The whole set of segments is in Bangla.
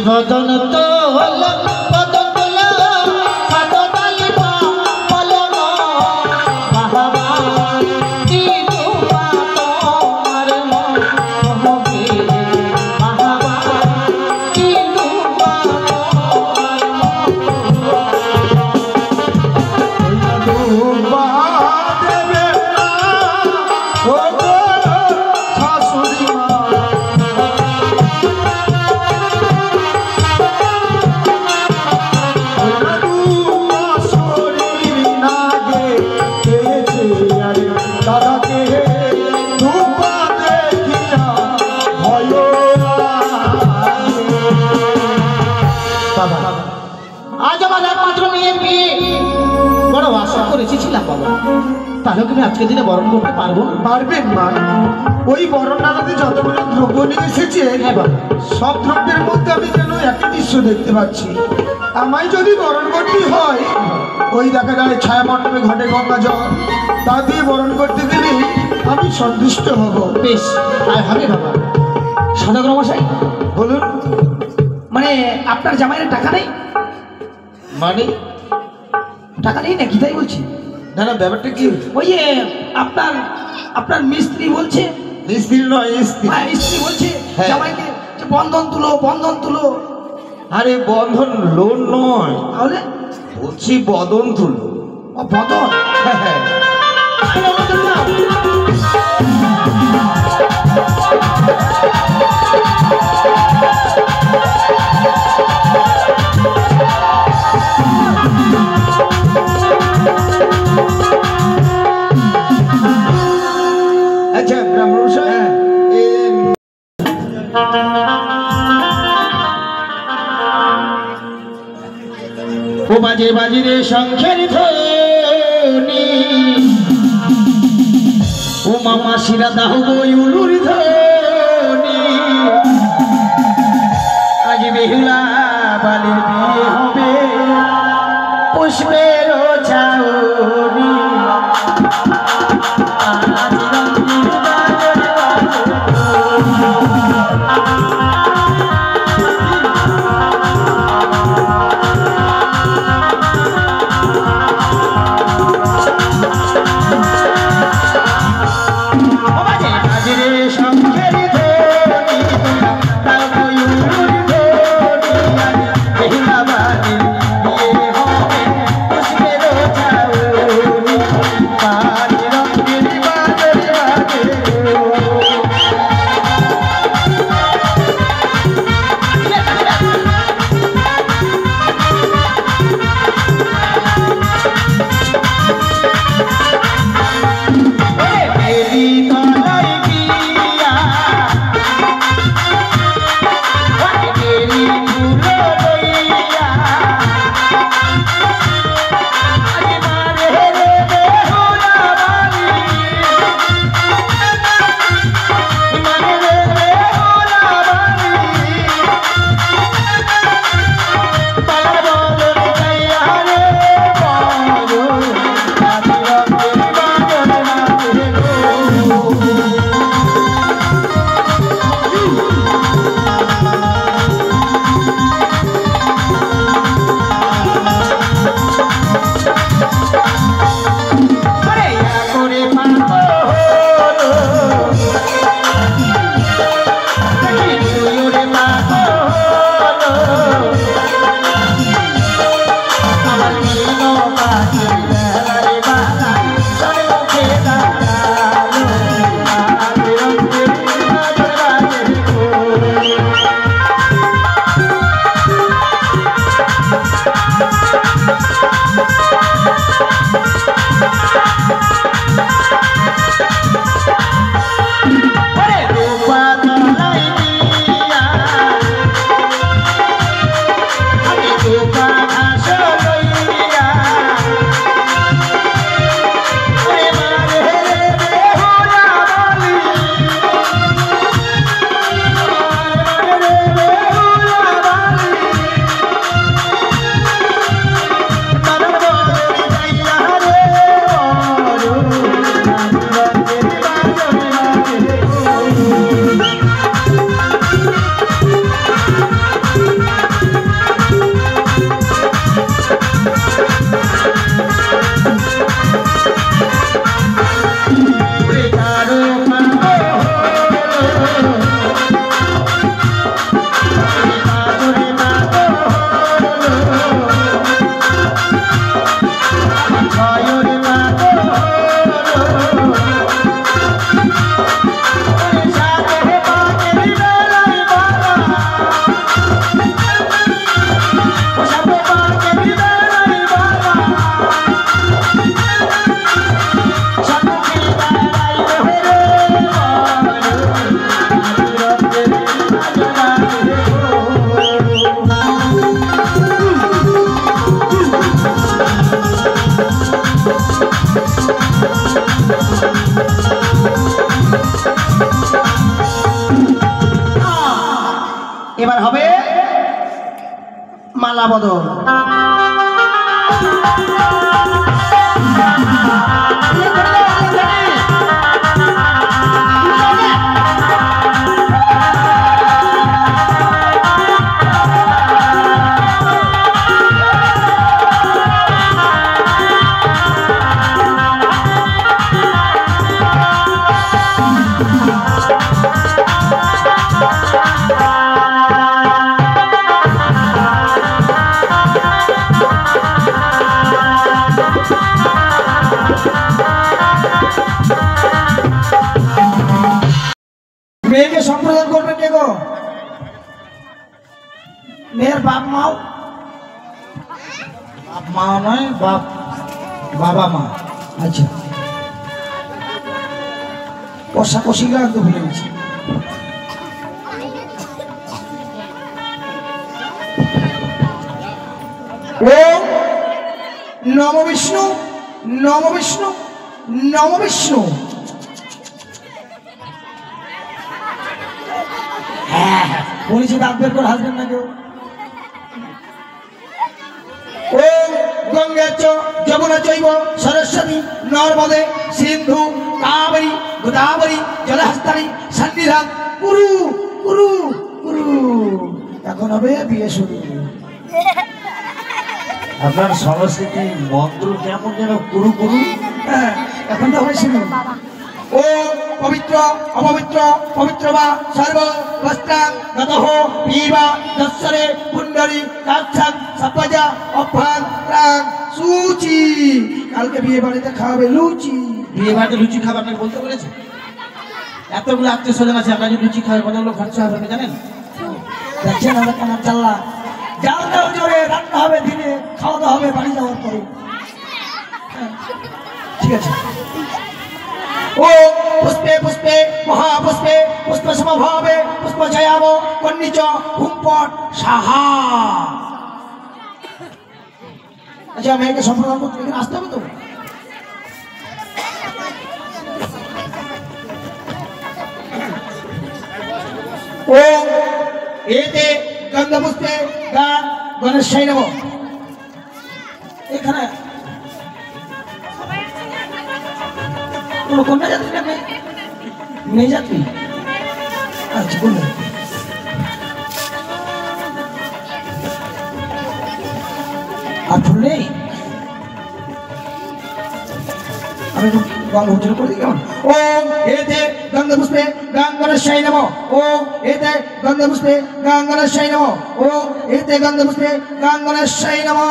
বদন তো হলো বদন তোলা হাত ডালি বলো বাবা কি তোমা তোমার মহকে বাবা কি তোমা তোমার আজ আমার একমাত্র মেয়ের বিয়ে বড় আশা করে এসেছিলাম বাবা, তাহলে তুমি আজকে দিনে বরণ করতে পারবো? পারবেন মা। ওই বরণডালাতে যতগুলো দ্রব্য নিয়ে এসেছে সব দ্রব্যের মধ্যে আমি যেন একই দৃশ্য দেখতে পাচ্ছি। আমায় যদি বরণ করতে হয় ওই দেখা যায় ছায়া মণ্ডপে ঘটে গঙ্গা জল, তা দিয়ে বরণ করতে গেলে আমি সন্তুষ্ট হব। বেশ তাই হবে বাবা। সদাগর মশাই বলুন। মানে আপনার জামাইয়ের টাকা নেই? মানে টাকা নেই নাকি তাই বলছি? না না, ব্যাপারটা কি? ওই যে আপনার মিস্ত্রি বলছে। স্ত্রী নয়, স্ত্রী। হ্যাঁ স্ত্রী বলছে জামাইকে যে বন্ধন তুলো বন্ধন তুলো। আরে বন্ধন লোন নয়, তাহলে বলছি বদন তুলো। ও বদন। হ্যাঁ হ্যাঁ। আচ্ছা ব্রাহ্মণ ও বাজে বাজে রে শঙ্খের ধ্বনি, ও মামা শিরা দাহ বই উলুর ধ্বনি, আজ বেহুলা বালির বিয়ে হবে পুষ্পের ছাউনি। পালা বদল। মেয়েকে সম্প্রদান করবেন কে গো? মেয়ের বাপ মাও? বাপ মা নয়, বাবা মা। আচ্ছা, কষাকষিগুলো একদম ভুলে গেছি। ও নম বিষ্ণু, নম বিষ্ণু, নম বিষ্ণু। হ্যাঁ হ্যাঁ বলেছি, দাঁত বের করে হাসবেন না কেউ। ও গঙ্গা চ যমুনা চৈব সরস্বতী নর্মদে সিন্ধু কাবেরী গোদাবরী জলহস্তানি সন্নিধান কুরু কুরু কুরু। এখন হবে বিয়ে শুরু। আপনার সংস্কৃতি মন্ত্র কেমন যেন কুরু কুরু। হ্যাঁ এখন তো হবে শুরু। ও পবিত্র অপবিত্র পবিত্র বা সর্ব বস্ত্রাং গতঃ পীবা দস্সরে পুণ্ডরী কাচ্ছাং সপজা অফাং প্রাং সুচি। কালকে বিয়ে বাড়িতে খাওয়াবে লুচি। বিয়ে বাড়িতে লুচি খাবার আপনাকে বলতে বলেছে? এতগুলো আত্মীয় স্বজন আছে, আপনার যদি লুচি খাওয়ার কতগুলো খরচা হবে আপনি জানেন? দেখছেন আমরা কেন চাল্লা জালটাও জোরে রান্না হবে দিনে, খাওয়া দাওয়া হবে বাড়ি যাওয়ার পরে। ঠিক আছে। ও পুষ্পে পুষ্পে মহাপুষ্পে পুষ্প সমভাবে পুষ্প জয়াব কন্নিচ হুম্পট সাহা। আচ্ছা মেয়েকে সম্প্রদান করতে এখানে আসতে হবে তো। ও এতে গন্ধপুষ্পে গান গণেশাই নমঃ। এখানে কোনো কন্যা যাত্রী না মেয়ে যাত্রী? আচ্ছা কন্যা। আর ফুল নেই? আমি গঙ্গা উজ্জ্বল করে দিই কেমন? ওম এতে গন্ধপুষ্পে গান গণেশাই নমঃ। ওম এতে গন্ধপুষ্পে গান গণেশাই নমঃ। ওম এতে গন্ধপুষ্পে গান গণেশাই নমঃ।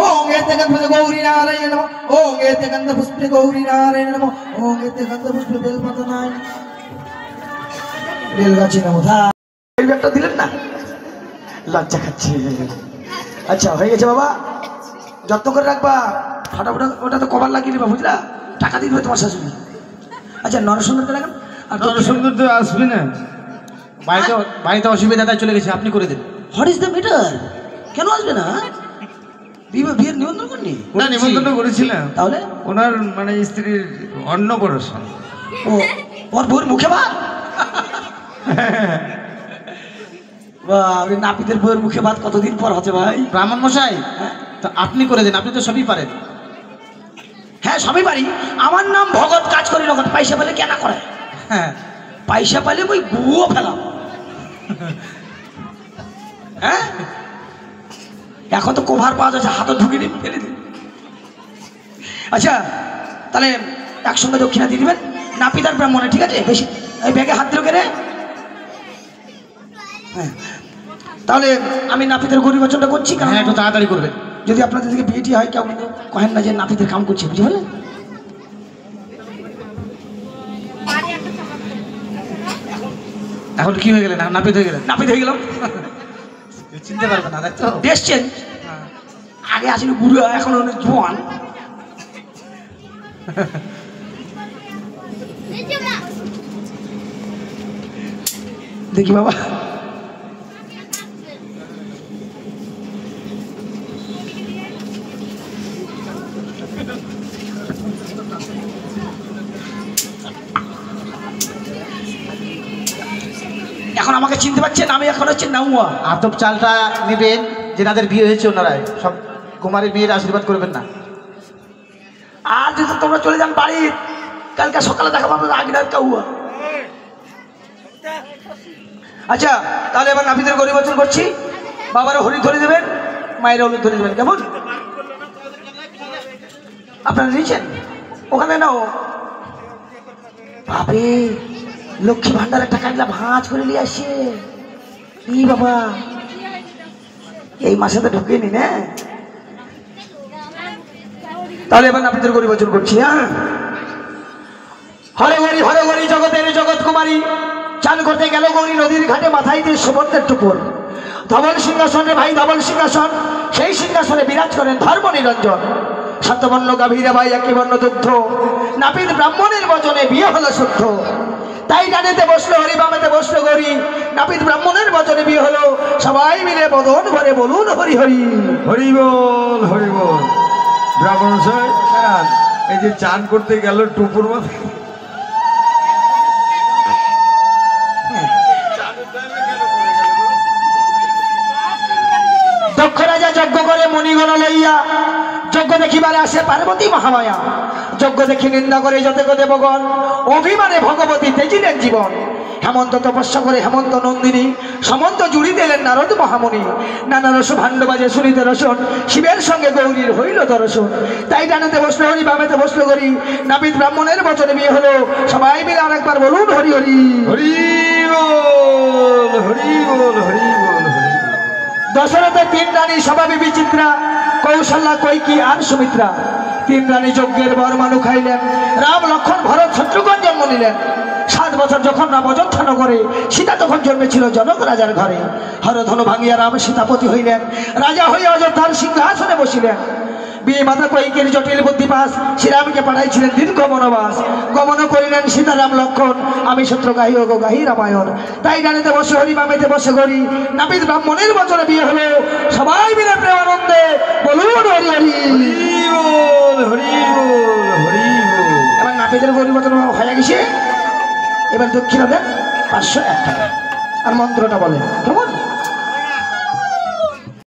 ওম এতে গন্ধপুষ্পে গৌরী নারায়ণ নমঃ। ওম এতে গন্ধপুষ্পে গৌরী নারায়ণ নমঃ। ওম এতে গন্ধপুষ্পে বেলপাতা নাই বেলগাছি নমঃ। এই ব্যাগটা দিলেন না, লজ্জা খাচ্ছে। আচ্ছা হয়ে গেছে বাবা, যত্ন করে রাখবা। ফাটাফাটা ওটা তো কভার লাগিয়ে নেবা, বুঝলা? টাকা দিয়ে দেবে তোমার শাশুড়ি। আচ্ছা নরসুন্দরকে লাগান। আর নরসুন্দর তো আসবি না, বাড়িতে বাড়িতে অসুবিধাটা চলে গেছে, আপনি করে দেন। What is the matter? কেন আসবে না? বিয়ের নিমন্ত্রণ করনি? না নিমন্ত্রণ করেছিলাম, তাহলে ওনার মানে স্ত্রীর অন্নপ্রাশন। ও ওর বউর মুখে ভাত? নাপিতের বউয়ের মুখে ভাত কতদিন পর হচ্ছে ভাই? ব্রাহ্মণ মশাই, তো আপনি করে দেন, আপনি তো সবই পারেন। হ্যাঁ সবই পারি। আমার নাম ভগত, কাজ করি নগদ। পয়সা পেলে কেনা করে? হ্যাঁ পয়সা পেলে ওই গুয়ো ফেলাম। হ্যাঁ এখন তো কভার পাওয়া যাচ্ছে, হাতে ঢুকে দিন ফেলে দিন। আচ্ছা তাহলে একসঙ্গে দক্ষিণা দিয়ে দিবেন নাপিতার ব্রাহ্মণে, ঠিক আছে? বেশি এই ব্যাগে হাত দিল কেড়ে। হ্যাঁ তাহলে আমি নাপিতের গরিবাচনটা করছি। কারণ হ্যাঁ একটু তাড়াতাড়ি করবেন। যদি আপনাদের দিকে বিয়েটি হয় কেউ কিন্তু কহেন না যে নাপিতের কাম করছে, বুঝতে পারলেন? এখন কি হয়ে গেলেন? নাপিত হয়ে গেলেন? নাপিত হয়ে গেলাম, চিনতে পারবেন না, তাই তো? দেশ চেঞ্জ। আগে আসলে বুড়ো, এখন অনেক জোয়ান। দেখি বাবা, এখন আমাকে চিনতে পারছেন? আমি এখন হচ্ছে নাউয়া। আতপ চালটা নেবেন, যেনাদের বিয়ে হয়েছে ওনারাই সব কুমারীর মেয়ের আশীর্বাদ করবেন না। আর যদি তোমরা চলে যান বাড়ি, কালকে সকালে দেখা পাবে আগিনার কাউয়া। আচ্ছা তাহলে এবার নাপিতের গরিব বচন করছি। বাবারা হরি ধরে দেবেন, মায়ের হলুদ ধরে দেবেন, কেমন? আপনারা নিয়েছেন ওখানে নাও। বাপে লক্ষ্মী ভান্ডারের টাকা নিলাম, ভাঁজ করে নিয়ে আসে। কি বাবা এই মাসে তো ঢুকিয়ে নি না। তাহলে এবার নাপিতের গরিব বচন করছি। হ্যাঁ, হরে গরি জগতের জগৎ কুমারী, চান করতে গেল গৌরী নদীর ঘাটে, মাথায় দিয়ে সুবর্ণের টুকুর। ধবল সিংহাসনে ভাই ধবল সিংহাসন, সেই সিংহাসনে বিরাজ করেন ধর্ম নিরঞ্জন। সত্যবর্ণ গাভীরা ভাই একই বর্ণ দুগ্ধ, নাপিত ব্রাহ্মণের বচনে বিয়ে হলো শুদ্ধ। তাই ডানেতে বসলো হরি, বামেতে বসলো গৌরী, নাপিত ব্রাহ্মণের বচনে বিয়ে হলো। সবাই মিলে বদন ভরে বলুন হরি হরি। হরি বল হরি বল। ব্রাহ্মণ সাহেব এই যে চান করতে গেল টুপুর মাথায়, দক্ষ রাজা যজ্ঞ করে মণিগণ লইয়া, যজ্ঞ দেখিবারে আসে পার্বতী মহামায়া। যজ্ঞ দেখি নিন্দা করে যতেক দেবগণ, অভিমানে ভগবতী তেজিলেন জীবন। হেমন্ত তপস্যা করে হেমন্ত নন্দিনী, সমন্ত জুড়ি দিলেন নারদ মহামুনি। নানা রস ভাণ্ড বাজে শুনিতে রসন, শিবের সঙ্গে গৌরীর হইল দর্শন। তাই ডানেতে বসলো হরি, বামেতে বসলো গরি, নাপিত ব্রাহ্মণের বচনে বিয়ে হলো। সবাই মিলে আরেকবার বলুন হরি হরি। হরি বল হরি বল হরি বল হরি বল। দশরথের তিন রানী স্বভাবে বিচিত্রা, কৌশল্যা কৈকি আর সুমিত্রা। তিন রানী যজ্ঞের বর মানু খাইলেন, রাম লক্ষ্মণ ভরত শত্রুঘ্ন জন্ম নিলেন। 7 বছর যখন রাম অযোধ্যা নগরে, সীতা তখন জন্মেছিল জনক রাজার ঘরে। হরধনু ভাঙিয়া রাম সীতাপতি হইলেন, রাজা হইয়া অযোধ্যার সিংহাসনে বসিলেন। বিয়ে মাতা কৈকের জটিল বুদ্ধিপাস, শ্রীরামকে পাঠাইছিলেন দীর্ঘ বনবাস। গমন করিলেন সীতারাম লক্ষণ, আমি সূত্র গাহি ও গাহি রামায়ণ। তাই ডানেতে বসে হরি, বামেতে বসে গরি, নাপিত ব্রাহ্মণের বচনে বিয়ে হলো। সবাই মিলে প্রেমানন্দে বলুন হরি হরি। হরি বল হরি বল হরি বল। এবার নাপিতের গরি বচন হয়ে গেছে। এবার দক্ষিণা দেন 501 টাকা, আর মন্ত্রটা বলেন কেমন?